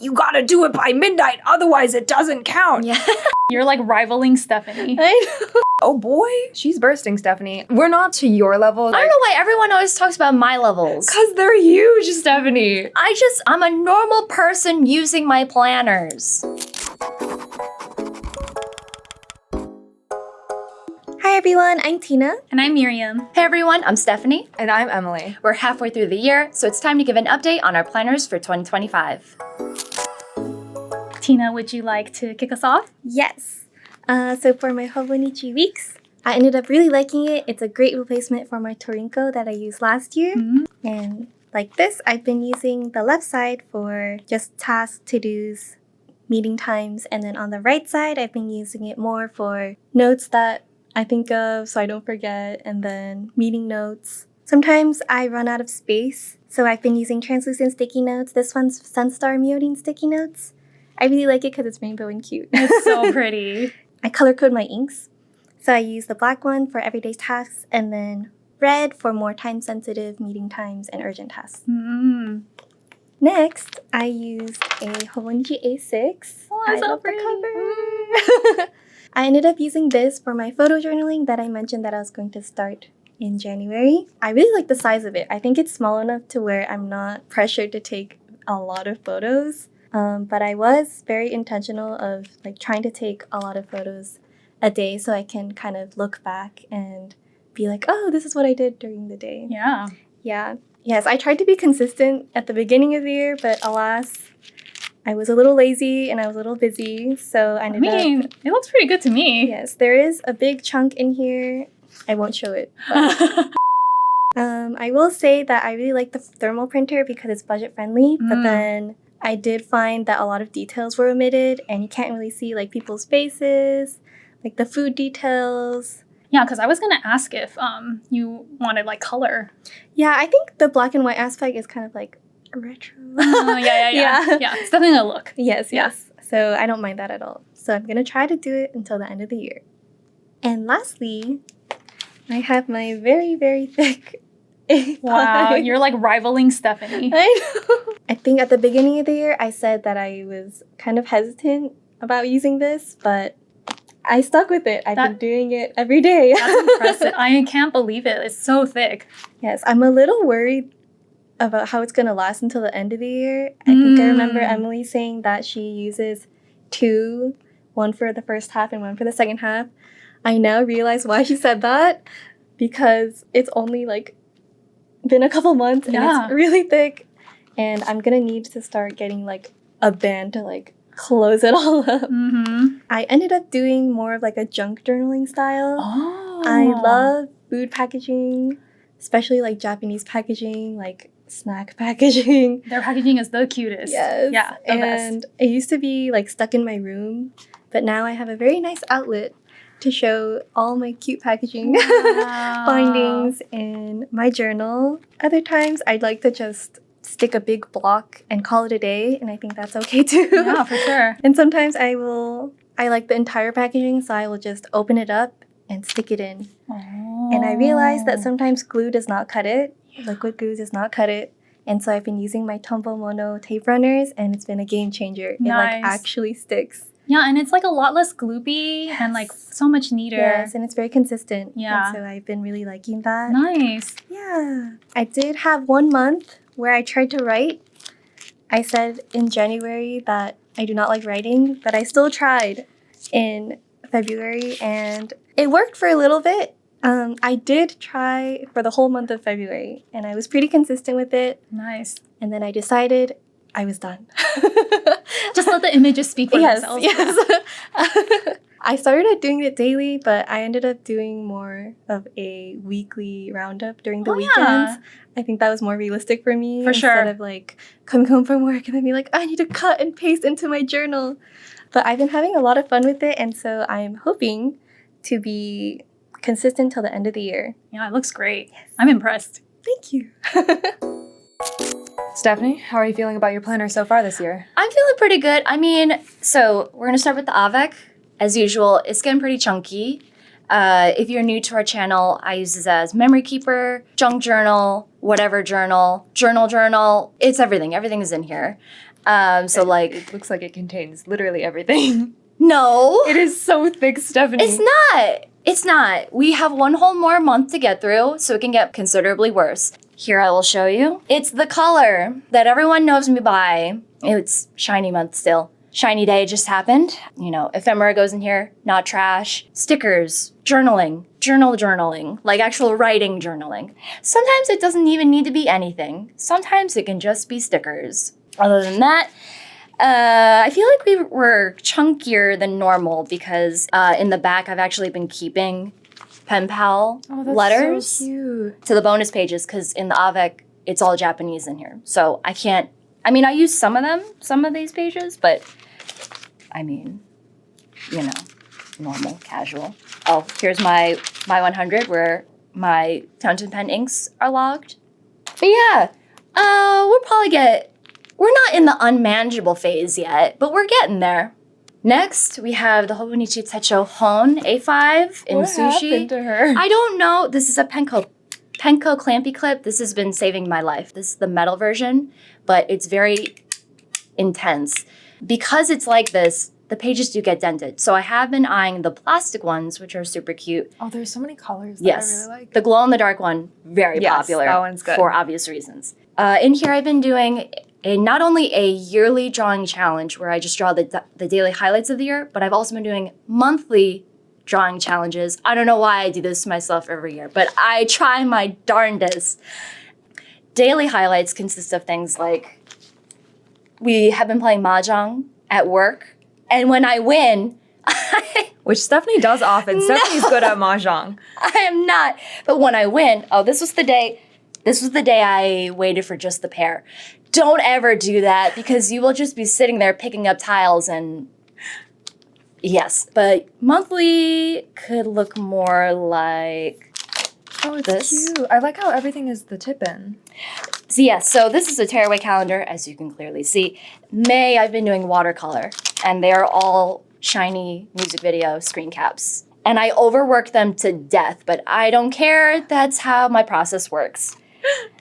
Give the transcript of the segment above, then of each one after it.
you gotta do it by midnight, otherwise it doesn't count. Yeah. You're like rivaling Stephanie. I know. Oh boy, she's bursting, Stephanie. We're not to your level. I don't know why everyone always talks about my levels. Because they're huge, Stephanie. I'm a normal person using my planners. Hi everyone, I'm Tina. And I'm Miriam. Hey everyone, I'm Stephanie. And I'm Emily. We're halfway through the year, so it's time to give an update on our planners for 2025. Tina, would you like to kick us off? Yes. So for my Hobonichi weeks, I ended up really liking it. It's a great replacement for my Torinko that I used last year. Mm-hmm. And like this, I've been using the left side for just tasks, to-dos, meeting times. And then on the right side, I've been using it more for notes that I think of so I don't forget, and then meeting notes. Sometimes I run out of space, so I've been using translucent sticky notes. This one's Sunstar Myodine sticky notes. I really like it because it's rainbow and cute. It's so pretty. I color code my inks. So I use the black one for everyday tasks and then red for more time-sensitive meeting times and urgent tasks. Mm. Next, I use a Hobonichi A6. Oh, I so love pretty. the cover. I ended up using this for my photo journaling that I mentioned that I was going to start in January. I really like the size of it. I think it's small enough to where I'm not pressured to take a lot of photos. But I was very intentional of like trying to take a lot of photos a day so I can kind of look back and be like, oh, this is what I did during the day. Yeah. Yeah. Yes, I tried to be consistent at the beginning of the year, but alas, I was a little lazy and I was a little busy. So I ended up... It looks pretty good to me. Yes, there is a big chunk in here. I won't show it. But I will say that I really like the thermal printer because it's budget friendly, but then I did find that a lot of details were omitted and you can't really see like people's faces, like the food details. Yeah, because I was going to ask if you wanted like color. Yeah, I think the black and white aspect is kind of like retro. Yeah. Yeah, it's definitely a look. Yes, Yeah. yes. So I don't mind that at all. So I'm going to try to do it until the end of the year. And lastly, I have my very, very thick A5. Wow, you're like rivaling Stephanie. I know. I think at the beginning of the year, I said that I was kind of hesitant about using this, but I stuck with it. I've been doing it every day. That's impressive. I can't believe it. It's so thick. Yes, I'm a little worried about how it's going to last until the end of the year. I think I remember Emily saying that she uses two, one for the first half and one for the second half. I now realize why she said that, because it's only like been a couple months and it's really thick, and I'm gonna need to start getting like a band to like close it all up. I ended up doing more of like a junk journaling style. I love food packaging, especially like Japanese packaging, like snack packaging. Their packaging is the cutest. Yes. Yeah, the and best. it used to be like stuck in my room, but now I have a very nice outlet to show all my cute packaging findings in my journal. Other times I'd like to just stick a big block and call it a day, and I think that's okay too. Yeah, for sure. And sometimes I like the entire packaging, so I will just open it up and stick it in. And I realized that sometimes glue does not cut it. Liquid glue does not cut it. And so I've been using my Tombow Mono tape runners, and it's been a game changer. Nice. It like actually sticks. Yeah, and it's like a lot less gloopy and like so much neater. Yes, and it's very consistent. Yeah. And so I've been really liking that. Nice. Yeah. I did have 1 month where I tried to write. I said in January that I do not like writing, but I still tried in February, and it worked for a little bit. I did try for the whole month of February, and I was pretty consistent with it. Nice. And then I decided I was done. Just let the images speak for themselves. Yes. I started doing it daily, but I ended up doing more of a weekly roundup during the weekends. Yeah. I think that was more realistic for me. For sure. Instead of like coming home from work and then be like, I need to cut and paste into my journal. But I've been having a lot of fun with it, and so I'm hoping to be consistent till the end of the year. Yeah, it looks great. I'm impressed. Thank you. Stephanie, how are you feeling about your planner so far this year? I'm feeling pretty good. I mean, so we're going to start with the Avec. As usual, it's getting pretty chunky. If you're new to our channel, I use this as memory keeper, junk journal, whatever journal, journal. It's everything. Everything is in here. So like, It looks like it contains literally everything. no, It is so thick, Stephanie. it's not. It's not. We have one whole more month to get through, so it can get considerably worse. Here I will show you. It's the color that everyone knows me by. It's shiny month still. Shiny day just happened. You know, ephemera goes in here, not trash. Stickers, journaling, like actual writing journaling. Sometimes it doesn't even need to be anything. Sometimes it can just be stickers. Other than that, I feel like we were chunkier than normal because in the back I've actually been keeping pen pal letters So cute. to the bonus pages because in the avec it's all Japanese in here. So I can't, I mean, I use some of these pages, but I mean, you know, normal, casual. Oh, here's my 100 where my fountain pen inks are logged. But yeah, we're not in the unmanageable phase yet, but we're getting there. Next, we have the Hobonichi Techo Hon A5 in What sushi. happened to her? I don't know. This is a Penco clampy clip. This has been saving my life. This is the metal version, but it's very intense. Because it's like this, the pages do get dented. So I have been eyeing the plastic ones, which are super cute. Oh, there's so many colors that Yes. I really like. The glow-in-the-dark one, very Yes, popular that one's good. for obvious reasons. In here, I've been doing not only a yearly drawing challenge where I just draw the daily highlights of the year, but I've also been doing monthly drawing challenges. I don't know why I do this to myself every year, but I try my darndest. Daily highlights consist of things like we have been playing mahjong at work, and when I win, Which Stephanie does often. No. Stephanie's good at mahjong. I am not. But when I win, this was the day I waited for just the pair. Don't ever do that because you will just be sitting there picking up tiles and yes. But monthly could look more like Oh, it's this. cute. I like how everything is the tip-in. So yes, so this is a tearaway calendar, as you can clearly see. May, I've been doing watercolor, and they are all shiny music video screen caps. And I overwork them to death, but I don't care. That's how my process works.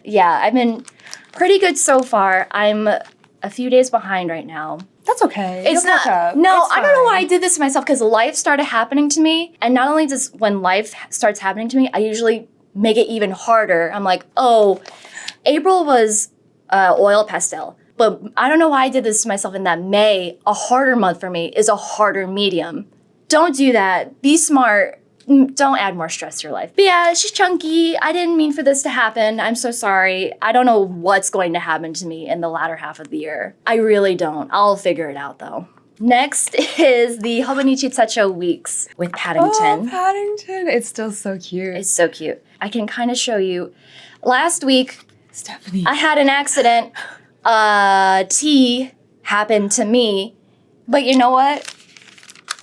Yeah, I've been pretty good so far. I'm a few days behind right now. That's okay. It's You'll catch not. up. No, It's I don't know why I fine. did this to myself because life started happening to me, and not only does when life starts happening to me, I usually make it even harder. I'm like, oh, April was oil pastel, but I don't know why I did this to myself. In that May, a harder month for me is a harder medium. Don't do that. Be smart. Don't add more stress to your life. But yeah, she's chunky. I didn't mean for this to happen. I'm so sorry. I don't know what's going to happen to me in the latter half of the year. I really don't. I'll figure it out though. Next is the Hobonichi Techo Weeks with Paddington. Oh, Paddington. It's still so cute. It's so cute. I can kind of show you. Last week, Stephanie. I had an accident. Tea happened to me. But you know what?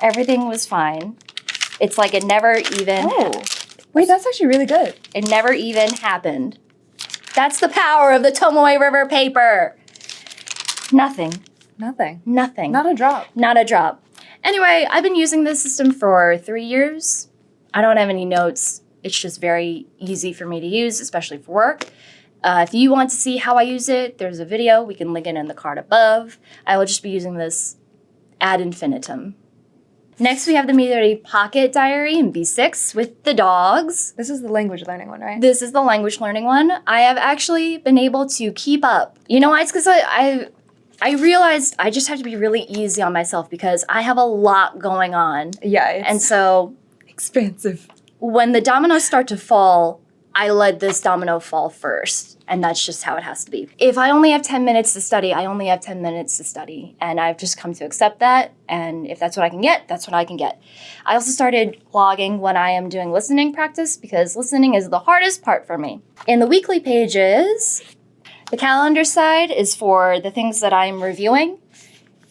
Everything was fine. It's like it never even Wait, that's actually really good. It never even happened. That's the power of the Tomoe River paper. Nothing. Nothing. Nothing. Not a drop. Not a drop. Anyway, I've been using this system for 3 years. I don't have any notes. It's just very easy for me to use, especially for work. If you want to see how I use it, there's a video. We can link it in the card above. I will just be using this ad infinitum. Next, we have the Midori Pocket Diary in B6 with the dogs. This is the language learning one, right? This is the language learning one. I have actually been able to keep up. You know why? It's because I realized I just have to be really easy on myself because I have a lot going on. Yeah, it's And so expansive. when the dominoes start to fall, I let this domino fall first. And that's just how it has to be. If I only have 10 minutes to study, I only have 10 minutes to study. And I've just come to accept that. And if that's what I can get, that's what I can get. I also started logging when I am doing listening practice because listening is the hardest part for me. In the weekly pages, the calendar side is for the things that I'm reviewing.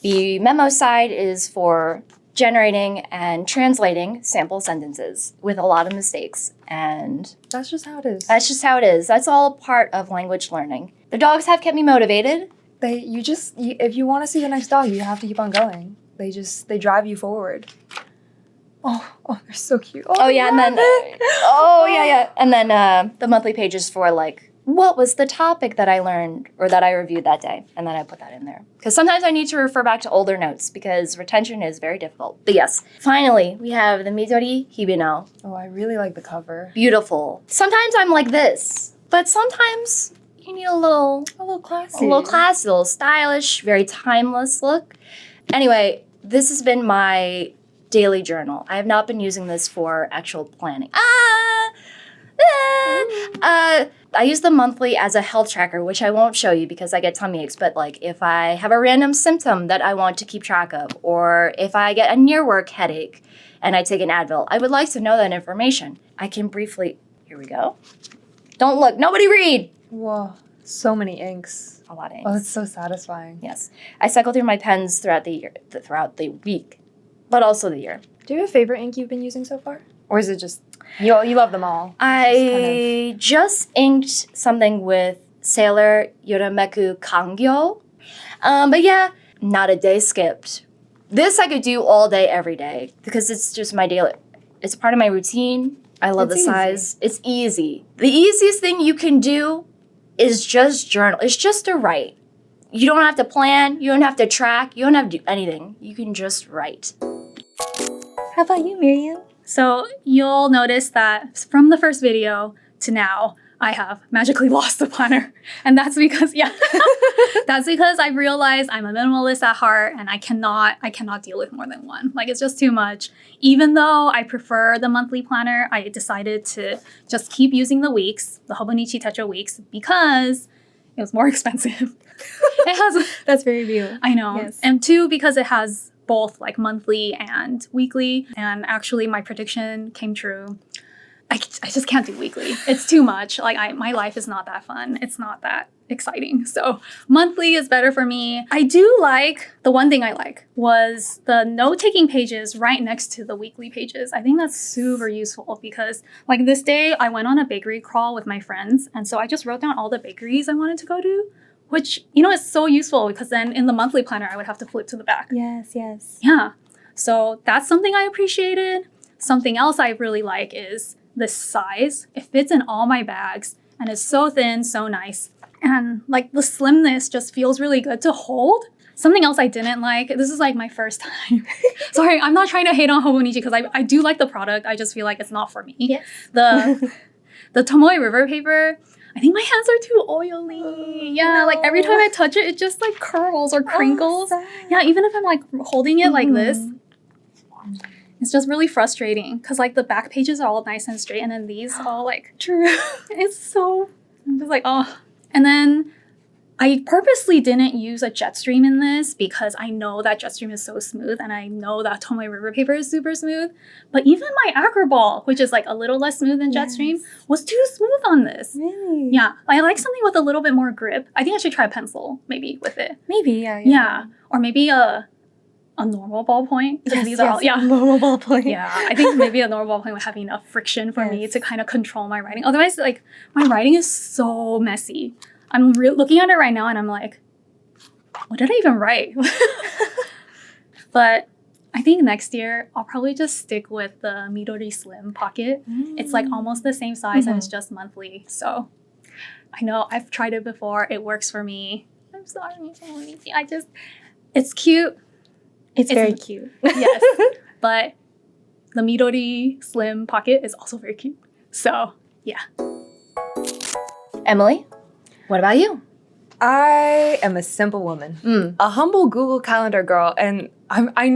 The memo side is for generating and translating sample sentences with a lot of mistakes. And That's just how it is. that's just how it is. That's all part of language learning. The dogs have kept me motivated. If you want to see the next dog, you have to keep on going. They drive you forward. Oh, they're so cute. Oh yeah, and then I love it. yeah. And then the monthly pages for like what was the topic that I learned or that I reviewed that day? And then I put that in there. Because sometimes I need to refer back to older notes because retention is very difficult. But yes, finally, we have the Midori Hibino. Oh, I really like the cover. Beautiful. Sometimes I'm like this, but sometimes you need a little classy. a little stylish, very timeless look. Anyway, this has been my daily journal. I have not been using this for actual planning. I use the monthly as a health tracker, which I won't show you because I get tummy aches. But like if I have a random symptom that I want to keep track of, or if I get a near work headache and I take an Advil, I would like to know that information. I can briefly, here we go. Don't look, nobody read. Whoa, so many inks. A lot of Oh, inks. it's so satisfying. Yes. I cycle through my pens throughout the year, throughout the week, but also the year. Do you have a favorite ink you've been using so far? Or is it just, you love them all? I just inked something with Sailor Yorameku Kangyo. But yeah, not a day skipped. This I could do all day, every day, because it's just my daily, it's part of my routine. I love It's the size. It's easy. The easiest thing you can do is just journal. It's just to write. You don't have to plan. You don't have to track. You don't have to do anything. You can just write. How about you, Miriam? So you'll notice that from the first video to now, I have magically lost the planner. And that's because, that's because I realized I'm a minimalist at heart and I cannot deal with more than one. Like, it's just too much. Even though I prefer the monthly planner, I decided to just keep using the weeks, the Hobonichi Techo weeks, because it was more expensive. It has, That's very real. I know. Yes. And two, because it has both like monthly and weekly. And actually my prediction came true. I just can't do weekly. It's too much. Like my life is not that fun. It's not that exciting. So monthly is better for me. I do like, the one thing I like was the note-taking pages right next to the weekly pages. I think that's super useful because like this day I went on a bakery crawl with my friends. And so I just wrote down all the bakeries I wanted to go to, which, you know, is so useful because then in the monthly planner, I would have to flip to the back. Yes, yes. Yeah. So that's something I appreciated. Something else I really like is the size. It fits in all my bags and it's so thin, so nice. And like the slimness just feels really good to hold. Something else I didn't like, this is like my first time. Sorry, I'm not trying to hate on Hobonichi because I do like the product. I just feel like it's not for me. Yes. The Tomoe River paper, I think my hands are too oily. Yeah, like every time I touch it, it just like curls or crinkles. Yeah, even if I'm like holding it like this, it's just really frustrating because like the back pages are all nice and straight and then these all like, True. it's so, I'm just like, oh. And then I purposely didn't use a Jetstream in this because I know that Jetstream is so smooth and I know that Tomoe River paper is super smooth. But even my Acroball, which is like a little less smooth than Jetstream, was too smooth on this. Really? Yeah, I like something with a little bit more grip. I think I should try a pencil maybe with it. Maybe, yeah. Yeah, or maybe a normal ballpoint. Because these are all, normal ballpoint. yeah, I think maybe a normal ballpoint would have enough friction for me to kind of control my writing. Otherwise, like my writing is so messy. I'm looking at it right now and I'm like, what did I even write? But I think next year I'll probably just stick with the Midori Slim pocket. It's like almost the same size and it's just monthly. So I know I've tried it before. It works for me. I'm sorry. It's cute. It's very cute. Yes. But the Midori Slim pocket is also very cute. So yeah. Emily, what about you? I am a simple woman, a humble Google Calendar girl, and I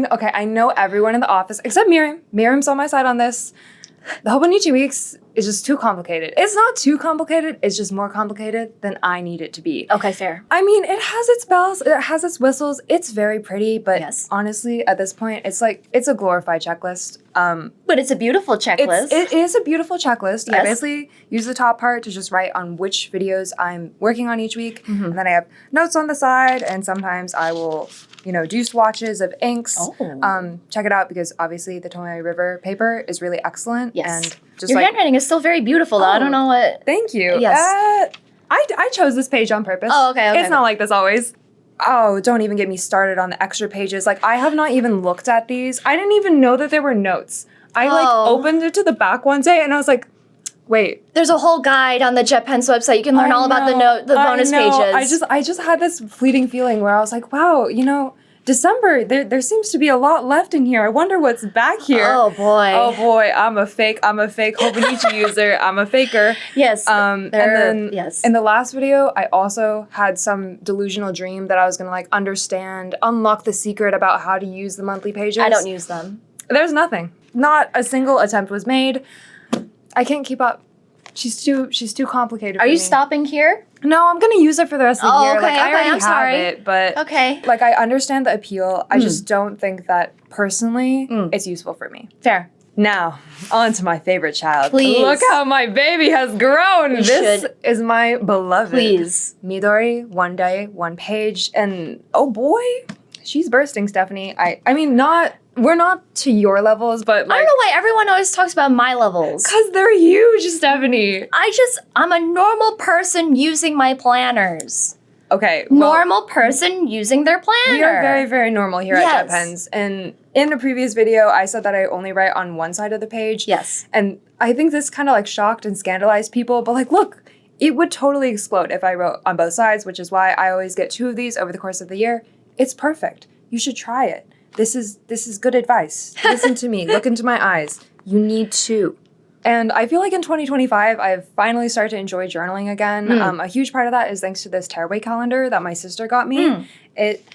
know everyone in the office except Miriam. Miriam's on my side on this. The Hobonichi Weeks is just too complicated. It's not too complicated, it's just more complicated than I need it to be. Okay, fair. I mean, it has its bells, it has its whistles, it's very pretty, but Yes. honestly, at this point, it's like, it's a glorified checklist. But it's a beautiful checklist. It is a beautiful checklist. I Yes. basically use the top part to just write on which videos I'm working on each week. And then I have notes on the side, and sometimes I will, do swatches of inks. Oh. Check it out because obviously the Tomoe River paper is really excellent. Yes. And just Your like, handwriting is still very beautiful, though. I don't know what... thank you. Yes. I chose this page on purpose. Oh, okay. It's not like this always. Oh, don't even get me started on the extra pages. Like, I have not even looked at these. I didn't even know that there were notes. I Oh. opened it to the back one day and I was like, Wait. There's a whole guide on the JetPens website. You can learn all about the bonus pages. I just had this fleeting feeling where I was like, wow, December, there seems to be a lot left in here. I wonder what's back here. Oh boy. Oh boy, I'm a fake Hobonichi user. I'm a faker. Yes. And then yes. in the last video, I also had some delusional dream that I was gonna unlock the secret about how to use the monthly pages. I don't use them. There's nothing. Not a single attempt was made. I can't keep up. She's too complicated for me. Are you stopping here? No, I'm gonna use it for the rest of the year. Okay, I already I'm have sorry. it, but Okay. I understand the appeal. I just don't think that personally it's useful for me. Fair. Now, on to my favorite child. Please. Look how my baby has grown. This is my beloved. Please. Midori, one day, one page, and oh boy, she's bursting, Stephanie. I mean, we're not to your levels, but I don't know why everyone always talks about my levels. because they're huge, Stephanie. I'm a normal person using my planners. Okay, well, Normal person using their planner. we are very, very normal here Yes. at JetPens. And in a previous video, I said that I only write on one side of the page. Yes. And I think this kind of shocked and scandalized people, but look, it would totally explode if I wrote on both sides, which is why I always get 2 of these over the course of the year. It's perfect. You should try it. This is good advice. Listen to me. Look into my eyes. You need to. And I feel like in 2025, I've finally started to enjoy journaling again. A huge part of that is thanks to this tearaway calendar that my sister got me. It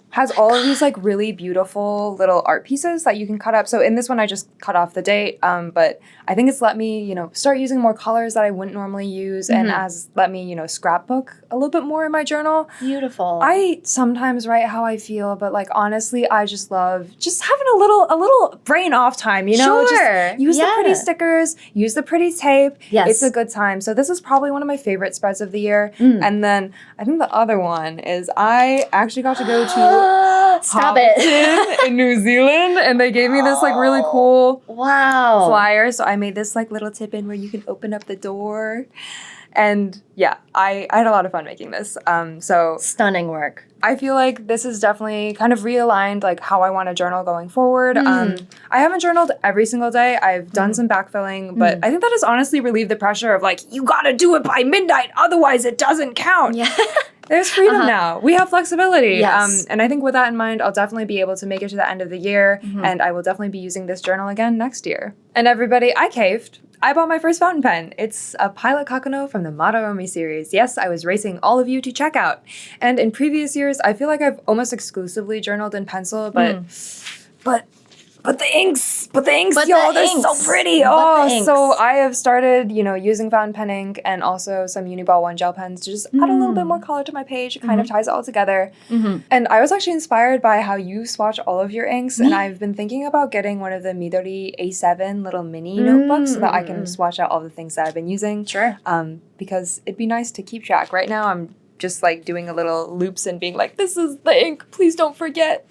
has all of these really beautiful little art pieces that you can cut up. So in this one, I just cut off the date, but I think it's let me, start using more colors that I wouldn't normally use, and has let me, scrapbook a little bit more in my journal. Beautiful. I sometimes write how I feel, but honestly, I just love just having a little brain off time, Sure. Just use the pretty stickers, use the pretty tape. Yes. It's a good time. So this is probably one of my favorite spreads of the year. And then I think the other one is I actually got to go to Stop it. Hobbiton in New Zealand, and they gave me this really cool Wow. flyer. So I made this little tip in where you can open up the door. And yeah, I had a lot of fun making this. So Stunning work. I feel like this is definitely kind of realigned how I want to journal going forward. I haven't journaled every single day. I've done some backfilling, but I think that has honestly relieved the pressure of you gotta do it by midnight, otherwise it doesn't count. Yeah. There's freedom now. We have flexibility. Yes. And I think with that in mind, I'll definitely be able to make it to the end of the year, and I will definitely be using this journal again next year. And everybody, I caved. I bought my first fountain pen. It's a Pilot Kakuno from the Madarami series. Yes, I was racing all of you to check out. And in previous years, I feel like I've almost exclusively journaled in pencil, but the inks, y'all, they're so pretty. So I have started, using fountain pen ink and also some Uniball 1 gel pens to just add a little bit more color to my page. It kind of ties it all together. And I was actually inspired by how you swatch all of your inks, and I've been thinking about getting one of the Midori A7 little mini notebooks so that I can swatch out all the things that I've been using. Sure. Because it'd be nice to keep track. Right now, I'm just doing a little loops and being this is the ink. Please don't forget.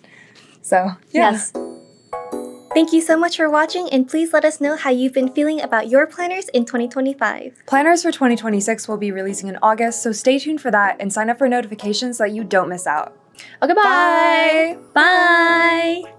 So, yeah. Yes. Thank you so much for watching, and please let us know how you've been feeling about your planners in 2025. Planners for 2026 will be releasing in August, so stay tuned for that and sign up for notifications so that you don't miss out. Okay, bye. Bye! Bye!